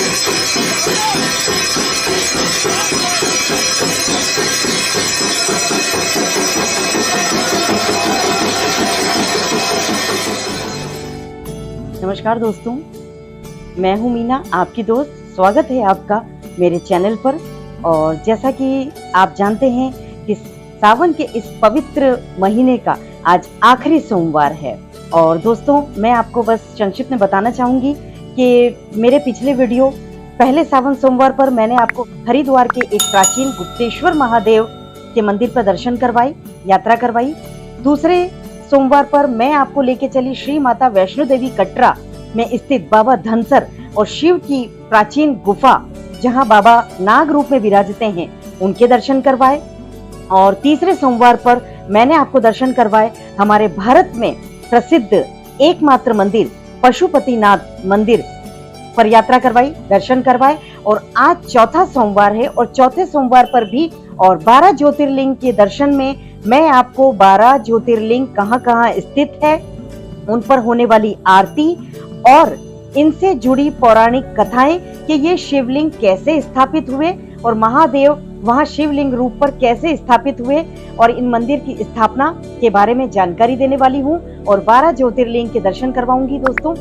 नमस्कार दोस्तों, मैं हूं मीना, आपकी दोस्त। स्वागत है आपका मेरे चैनल पर। और जैसा कि आप जानते हैं कि सावन के इस पवित्र महीने का आज आखिरी सोमवार है। और दोस्तों, मैं आपको बस संक्षिप्त में बताना चाहूंगी कि मेरे पिछले वीडियो पहले सावन सोमवार पर मैंने आपको हरिद्वार के एक प्राचीन गुप्तेश्वर महादेव के मंदिर पर दर्शन करवाई, यात्रा करवाई। दूसरे सोमवार पर मैं आपको लेके चली श्री माता वैष्णो देवी कटरा में स्थित बाबा धनसर और शिव की प्राचीन गुफा, जहां बाबा नाग रूप में विराजते हैं, उनके दर्शन करवाए। और तीसरे सोमवार पर मैंने आपको दर्शन करवाए हमारे भारत में प्रसिद्ध एकमात्र मंदिर पशुपतिनाथ मंदिर पर यात्रा करवाई, दर्शन करवाए। और आज चौथा सोमवार है और चौथे सोमवार पर भी और 12 ज्योतिर्लिंग के दर्शन में मैं आपको 12 ज्योतिर्लिंग कहां स्थित है, उन पर होने वाली आरती और इनसे जुड़ी पौराणिक कथाएं कि ये शिवलिंग कैसे स्थापित हुए और महादेव वहां शिवलिंग रूप पर कैसे स्थापित हुए और इन मंदिर की स्थापना के बारे में जानकारी देने वाली हूं और 12 ज्योतिर्लिंग के दर्शन करवाऊंगी दोस्तों।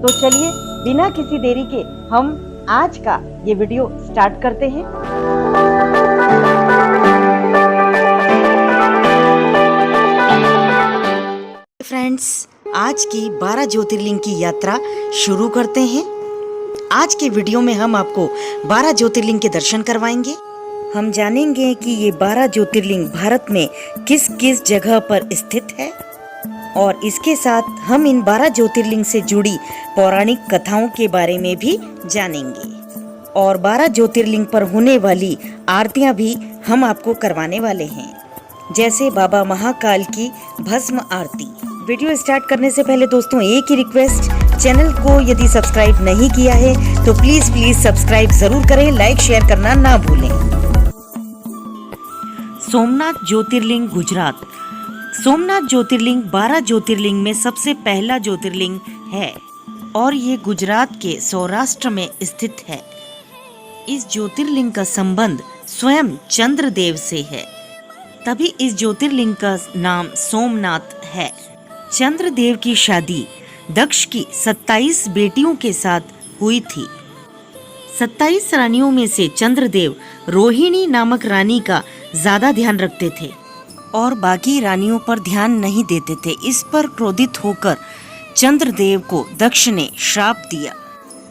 तो चलिए बिना किसी देरी के हम आज का ये वीडियो स्टार्ट करते हैं। फ्रेंड्स, आज की 12 ज्योतिर्लिंग की यात्रा शुरू करते हैं। आज के वीडियो में हम आपको 12 ज्योतिर्लिंग के दर्शन करवाएंगे। हम जानेंगे कि ये 12 ज्योतिर्लिंग भारत में किस किस जगह पर स्थित है और इसके साथ हम इन 12 ज्योतिर्लिंग से जुड़ी पौराणिक कथाओं के बारे में भी जानेंगे। और 12 ज्योतिर्लिंग पर होने वाली आरतियां भी हम आपको करवाने वाले हैं, जैसे बाबा महाकाल की भस्म आरती। वीडियो स्टार्ट करने से पहले दोस्तों एक ही रिक्वेस्ट, चैनल को यदि सब्सक्राइब नहीं किया है तो प्लीज सब्सक्राइब जरूर करें, लाइक शेयर करना ना भूलें। सोमनाथ ज्योतिर्लिंग गुजरात। सोमनाथ ज्योतिर्लिंग 12 ज्योतिर्लिंग में सबसे पहला ज्योतिर्लिंग है और ये गुजरात के सौराष्ट्र में स्थित है। इस ज्योतिर्लिंग का संबंध स्वयं चंद्रदेव से है, तभी इस ज्योतिर्लिंग का नाम सोमनाथ है। चंद्रदेव की शादी दक्ष की 27 बेटियों के साथ हुई थी। 27 रानियों में से चंद्रदेव रोहिणी नामक रानी का ज्यादा ध्यान रखते थे और बाकी रानियों पर ध्यान नहीं देते थे। इस पर क्रोधित होकर चंद्रदेव को दक्ष ने श्राप दिया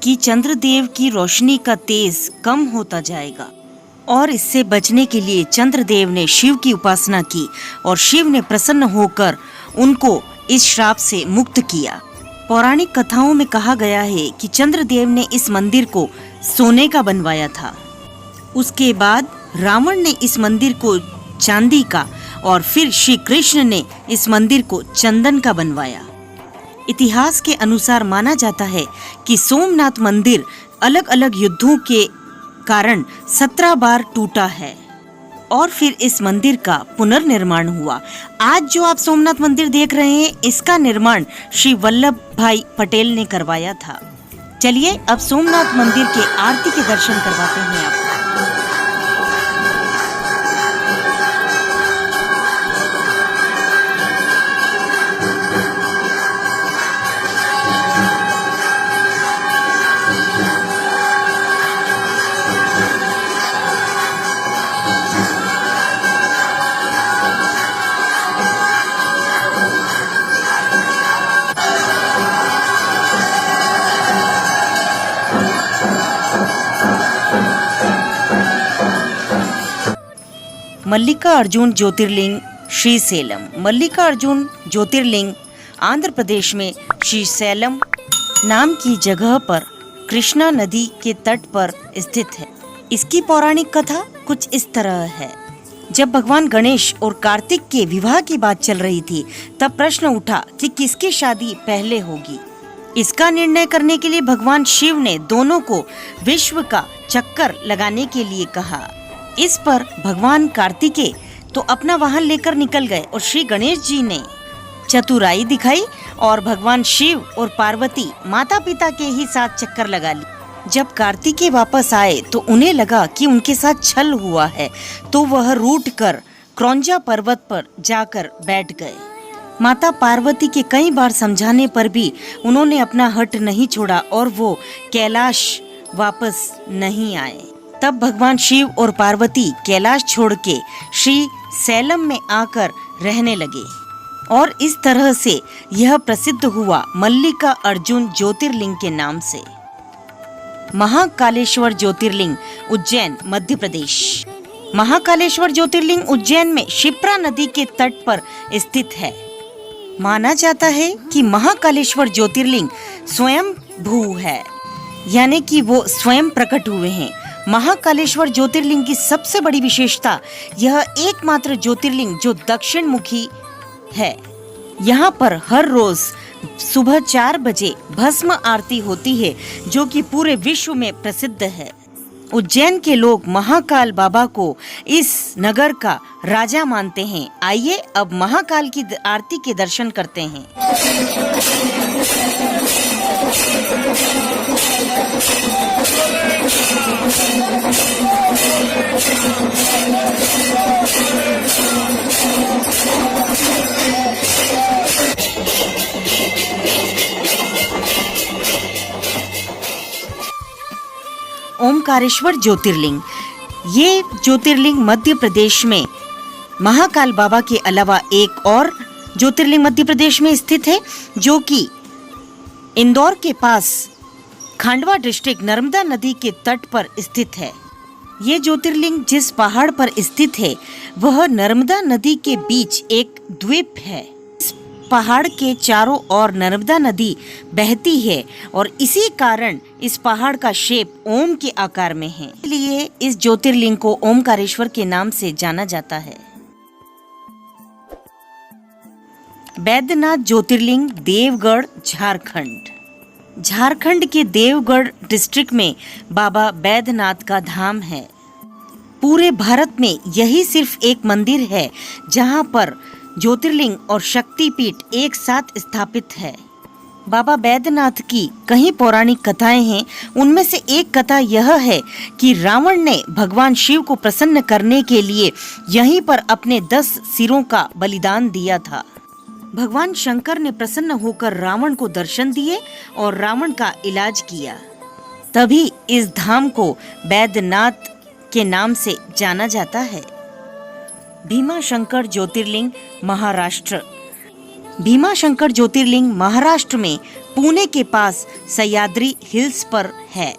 कि चंद्रदेव की रोशनी का तेज कम होता जाएगा और इससे बचने के लिए चंद्रदेव ने शिव की उपासना की और शिव ने प्रसन्न होकर उनको इस श्राप से मुक्त किया। पौराणिक कथाओं में कहा गया है कि चंद्रदेव ने इस मंदिर को सोने का बनवाया था। उसके बाद रावण ने इस मंदिर को चांदी का और फिर श्री कृष्ण ने इस मंदिर को चंदन का बनवाया। इतिहास के अनुसार माना जाता है कि सोमनाथ मंदिर अलग अलग युद्धों के कारण 17 बार टूटा है और फिर इस मंदिर का पुनर्निर्माण हुआ। आज जो आप सोमनाथ मंदिर देख रहे हैं, इसका निर्माण श्री वल्लभ भाई पटेल ने करवाया था। चलिए अब सोमनाथ मंदिर के आरती के दर्शन करवाते हैं आपको। मल्लिकार्जुन ज्योतिर्लिंग श्रीशैलम। मल्लिकार्जुन ज्योतिर्लिंग आंध्र प्रदेश में श्रीशैलम नाम की जगह पर कृष्णा नदी के तट पर स्थित है। इसकी पौराणिक कथा कुछ इस तरह है। जब भगवान गणेश और कार्तिक के विवाह की बात चल रही थी, तब प्रश्न उठा कि किसकी शादी पहले होगी। इसका निर्णय करने के लिए भगवान शिव ने दोनों को विश्व का चक्कर लगाने के लिए कहा। इस पर भगवान कार्तिकेय तो अपना वाहन लेकर निकल गए और श्री गणेश जी ने चतुराई दिखाई और भगवान शिव और पार्वती माता पिता के ही साथ चक्कर लगा ली। जब कार्तिकेय वापस आए तो उन्हें लगा कि उनके साथ छल हुआ है, तो वह रूठ कर क्रौंजा पर्वत पर जाकर बैठ गए। माता पार्वती के कई बार समझाने पर भी उन्होंने अपना हट नहीं छोड़ा और वो कैलाश वापस नहीं आए। तब भगवान शिव और पार्वती कैलाश छोड़ के श्री सैलम में आकर रहने लगे और इस तरह से यह प्रसिद्ध हुआ मल्लिका अर्जुन ज्योतिर्लिंग के नाम से। महाकालेश्वर ज्योतिर्लिंग उज्जैन मध्य प्रदेश। महाकालेश्वर ज्योतिर्लिंग उज्जैन में क्षिप्रा नदी के तट पर स्थित है। माना जाता है कि महाकालेश्वर ज्योतिर्लिंग स्वयं भू है, यानी कि वो स्वयं प्रकट हुए हैं। महाकालेश्वर ज्योतिर्लिंग की सबसे बड़ी विशेषता यह एकमात्र ज्योतिर्लिंग जो दक्षिण मुखी है। यहाँ पर हर रोज सुबह 4 बजे भस्म आरती होती है, जो कि पूरे विश्व में प्रसिद्ध है। उज्जैन के लोग महाकाल बाबा को इस नगर का राजा मानते हैं। आइए अब महाकाल की आरती के दर्शन करते हैं। ओमकारेश्वर ज्योतिर्लिंग। ये ज्योतिर्लिंग मध्य प्रदेश में महाकाल बाबा के अलावा एक और ज्योतिर्लिंग मध्य प्रदेश में स्थित है, जो कि इंदौर के पास खांडवा डिस्ट्रिक्ट नर्मदा नदी के तट पर स्थित है। ये ज्योतिर्लिंग जिस पहाड़ पर स्थित है वह नर्मदा नदी के बीच एक द्वीप है। इस पहाड़ के चारों ओर नर्मदा नदी बहती है और इसी कारण इस पहाड़ का शेप ओम के आकार में है, इसलिए इस ज्योतिर्लिंग को ओमकारेश्वर के नाम से जाना जाता है। बैद्यनाथ ज्योतिर्लिंग देवगढ़ झारखंड। झारखंड के देवगढ़ डिस्ट्रिक्ट में बाबा बैद्यनाथ का धाम है। पूरे भारत में यही सिर्फ एक मंदिर है जहां पर ज्योतिर्लिंग और शक्तिपीठ एक साथ स्थापित है। बाबा बैद्यनाथ की कई पौराणिक कथाएं हैं। उनमें से एक कथा यह है कि रावण ने भगवान शिव को प्रसन्न करने के लिए यहीं पर अपने 10 सिरों का बलिदान दिया था। भगवान शंकर ने प्रसन्न होकर रावण को दर्शन दिए और रावण का इलाज किया। तभी इस धाम को बैद्यनाथ के नाम से जाना जाता है। भीमाशंकर ज्योतिर्लिंग महाराष्ट्र। भीमाशंकर ज्योतिर्लिंग महाराष्ट्र में पुणे के पास सह्याद्री हिल्स पर है।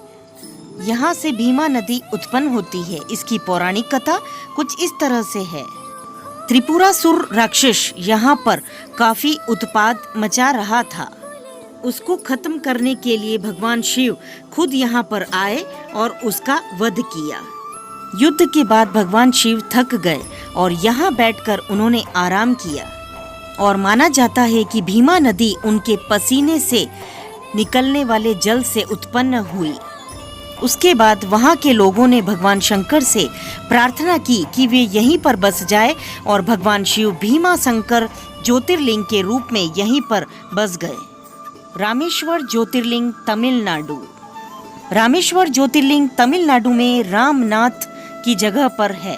यहाँ से भीमा नदी उत्पन्न होती है। इसकी पौराणिक कथा कुछ इस तरह से है। त्रिपुरासुर राक्षस यहाँ पर काफी उत्पात मचा रहा था। उसको खत्म करने के लिए भगवान शिव खुद यहाँ पर आए और उसका वध किया। युद्ध के बाद भगवान शिव थक गए और यहाँ बैठकर उन्होंने आराम किया और माना जाता है कि भीमा नदी उनके पसीने से निकलने वाले जल से उत्पन्न हुई। उसके बाद वहाँ के लोगों ने भगवान शंकर से प्रार्थना की कि वे यहीं पर बस जाए और भगवान शिव भीमाशंकर ज्योतिर्लिंग के रूप में यहीं पर बस गए। रामेश्वर ज्योतिर्लिंग तमिलनाडु। रामेश्वर ज्योतिर्लिंग तमिलनाडु में रामनाथ की जगह पर है।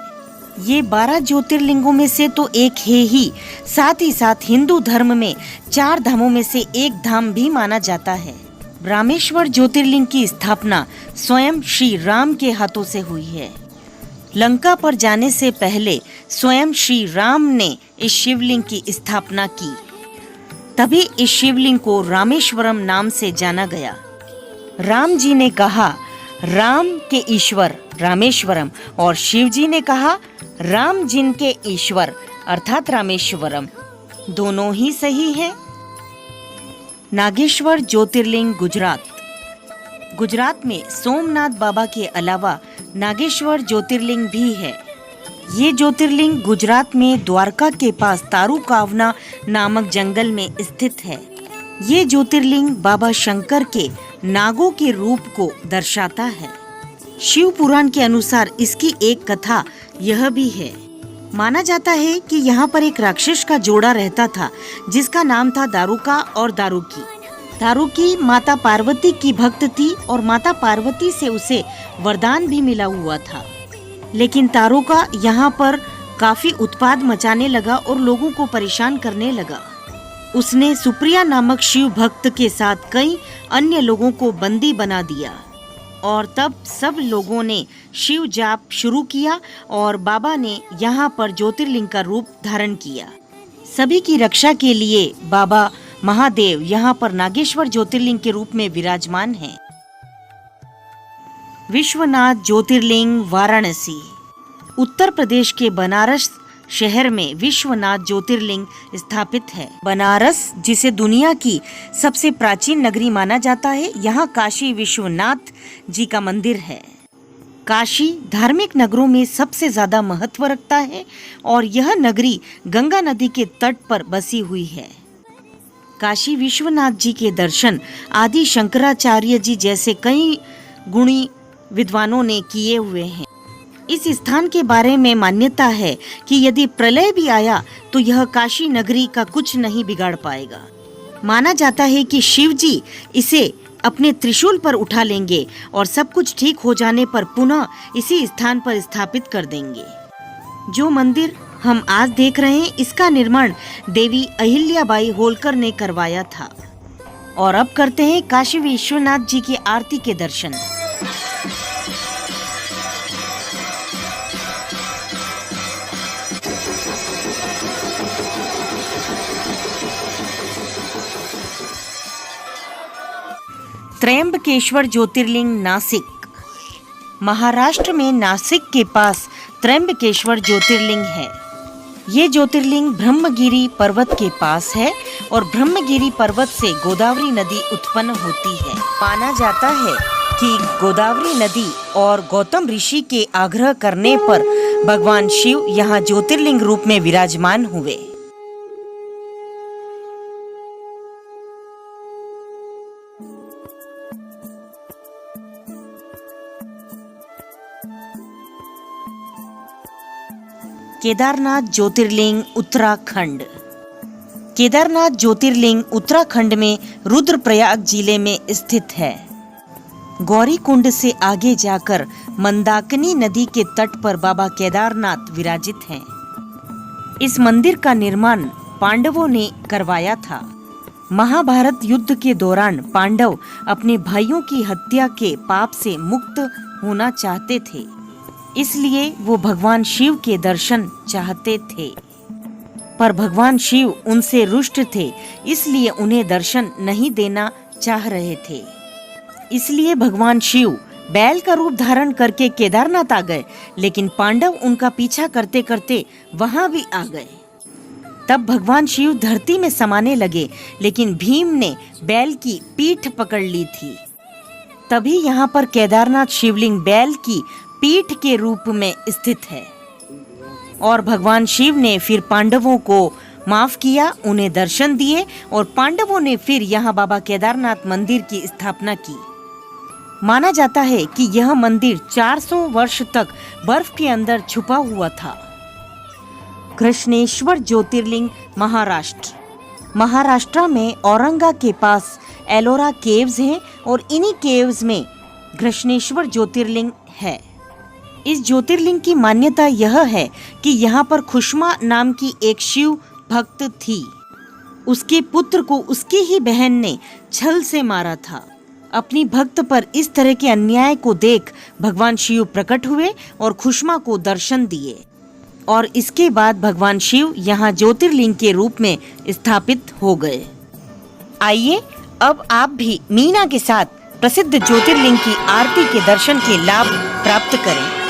ये 12 ज्योतिर्लिंगों में से तो एक है ही, साथ ही साथ हिंदू धर्म में 4 धामों में से एक धाम भी माना जाता है। रामेश्वर ज्योतिर्लिंग की स्थापना स्वयं श्री राम के हाथों से हुई है। लंका पर जाने से पहले स्वयं श्री राम ने इस शिवलिंग की स्थापना की, तभी इस शिवलिंग को रामेश्वरम नाम से जाना गया। राम जी ने कहा राम के ईश्वर रामेश्वरम और शिव जी ने कहा राम जिनके ईश्वर अर्थात रामेश्वरम। दोनों ही सही है। नागेश्वर ज्योतिर्लिंग गुजरात। गुजरात में सोमनाथ बाबा के अलावा नागेश्वर ज्योतिर्लिंग भी है। ये ज्योतिर्लिंग गुजरात में द्वारका के पास तारुकावना नामक जंगल में स्थित है। ये ज्योतिर्लिंग बाबा शंकर के नागों के रूप को दर्शाता है। शिव पुराण के अनुसार इसकी एक कथा यह भी है। माना जाता है कि यहाँ पर एक राक्षस का जोड़ा रहता था जिसका नाम था दारुका और दारुकी। तारू की माता पार्वती की भक्त थी और माता पार्वती से उसे वरदान भी मिला हुआ था। लेकिन तारू का यहाँ पर काफी उत्पाद मचाने लगा और लोगों को परेशान करने लगा। उसने सुप्रिया नामक शिव भक्त के साथ कई अन्य लोगों को बंदी बना दिया और तब सब लोगों ने शिव जाप शुरू किया और बाबा ने यहाँ पर ज्योतिर्लिंग का रूप धारण किया। सभी की रक्षा के लिए बाबा महादेव यहाँ पर नागेश्वर ज्योतिर्लिंग के रूप में विराजमान हैं। विश्वनाथ ज्योतिर्लिंग वाराणसी। उत्तर प्रदेश के बनारस शहर में विश्वनाथ ज्योतिर्लिंग स्थापित है। बनारस, जिसे दुनिया की सबसे प्राचीन नगरी माना जाता है, यहाँ काशी विश्वनाथ जी का मंदिर है। काशी धार्मिक नगरों में सबसे ज्यादा महत्व रखता है और यह नगरी गंगा नदी के तट पर बसी हुई है। काशी विश्वनाथ जी के दर्शन आदि शंकराचार्य जी जैसे कई गुणी विद्वानों ने किए हुए हैं। इस स्थान के बारे में मान्यता है कि यदि प्रलय भी आया तो यह काशी नगरी का कुछ नहीं बिगाड़ पाएगा। माना जाता है कि शिव जी इसे अपने त्रिशूल पर उठा लेंगे और सब कुछ ठीक हो जाने पर पुनः इसी स्थान पर स्थापित कर देंगे। जो मंदिर हम आज देख रहे हैं, इसका निर्माण देवी अहिल्याबाई होलकर ने करवाया था। और अब करते हैं काशी विश्वनाथ जी की आरती के दर्शन। त्र्यंबकेश्वर ज्योतिर्लिंग नासिक। महाराष्ट्र में नासिक के पास त्र्यंबकेश्वर ज्योतिर्लिंग है। ये ज्योतिर्लिंग ब्रह्मगिरी पर्वत के पास है और ब्रह्मगिरी पर्वत से गोदावरी नदी उत्पन्न होती है। माना जाता है कि गोदावरी नदी और गौतम ऋषि के आग्रह करने पर भगवान शिव यहाँ ज्योतिर्लिंग रूप में विराजमान हुए। केदारनाथ ज्योतिर्लिंग उत्तराखंड। केदारनाथ ज्योतिर्लिंग उत्तराखंड में रुद्रप्रयाग जिले में स्थित है। गौरीकुंड से आगे जाकर मंदाकिनी नदी के तट पर बाबा केदारनाथ विराजित हैं। इस मंदिर का निर्माण पांडवों ने करवाया था। महाभारत युद्ध के दौरान पांडव अपने भाइयों की हत्या के पाप से मुक्त होना चाहते थे, इसलिए वो भगवान शिव के दर्शन चाहते थे। पर भगवान शिव उनसे रुष्ट थे, इसलिए उन्हें दर्शन नहीं देना चाह रहे थे। इसलिए भगवान शिव बैल का रूप धारण करके केदारनाथ आ गए, लेकिन पांडव उनका पीछा करते करते वहां भी आ गए। तब भगवान शिव धरती में समाने लगे, लेकिन भीम ने बैल की पीठ पकड़ ली थी। तभी यहाँ पर केदारनाथ शिवलिंग बैल की पीठ के रूप में स्थित है और भगवान शिव ने फिर पांडवों को माफ किया, उन्हें दर्शन दिए और पांडवों ने फिर यहाँ बाबा केदारनाथ मंदिर की स्थापना की। माना जाता है कि यह मंदिर 400 वर्ष तक बर्फ के अंदर छुपा हुआ था। कृष्णेश्वर ज्योतिर्लिंग महाराष्ट्र। महाराष्ट्र में औरंगा के पास एलोरा केव्स हैं और इन्हीं केव्स में कृष्णेश्वर ज्योतिर्लिंग है। इस ज्योतिर्लिंग की मान्यता यह है कि यहाँ पर खुशमा नाम की एक शिव भक्त थी। उसके पुत्र को उसकी ही बहन ने छल से मारा था। अपनी भक्त पर इस तरह के अन्याय को देख भगवान शिव प्रकट हुए और खुशमा को दर्शन दिए और इसके बाद भगवान शिव यहाँ ज्योतिर्लिंग के रूप में स्थापित हो गए। आइए अब आप भी मीना के साथ प्रसिद्ध ज्योतिर्लिंग की आरती के दर्शन के लाभ प्राप्त करें।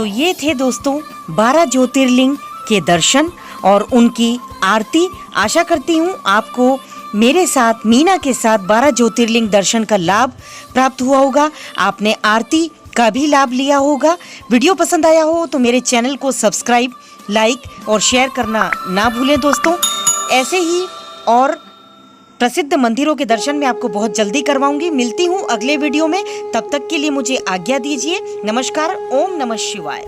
तो ये थे दोस्तों 12 ज्योतिर्लिंग के दर्शन और उनकी आरती। आशा करती हूँ आपको मेरे साथ, मीना के साथ 12 ज्योतिर्लिंग दर्शन का लाभ प्राप्त हुआ होगा। आपने आरती का भी लाभ लिया होगा। वीडियो पसंद आया हो तो मेरे चैनल को सब्सक्राइब, लाइक और शेयर करना ना भूलें दोस्तों। ऐसे ही और प्रसिद्ध मंदिरों के दर्शन मैं आपको बहुत जल्दी करवाऊंगी। मिलती हूँ अगले वीडियो में, तब तक के लिए मुझे आज्ञा दीजिए। नमस्कार। ओम नमः शिवाय।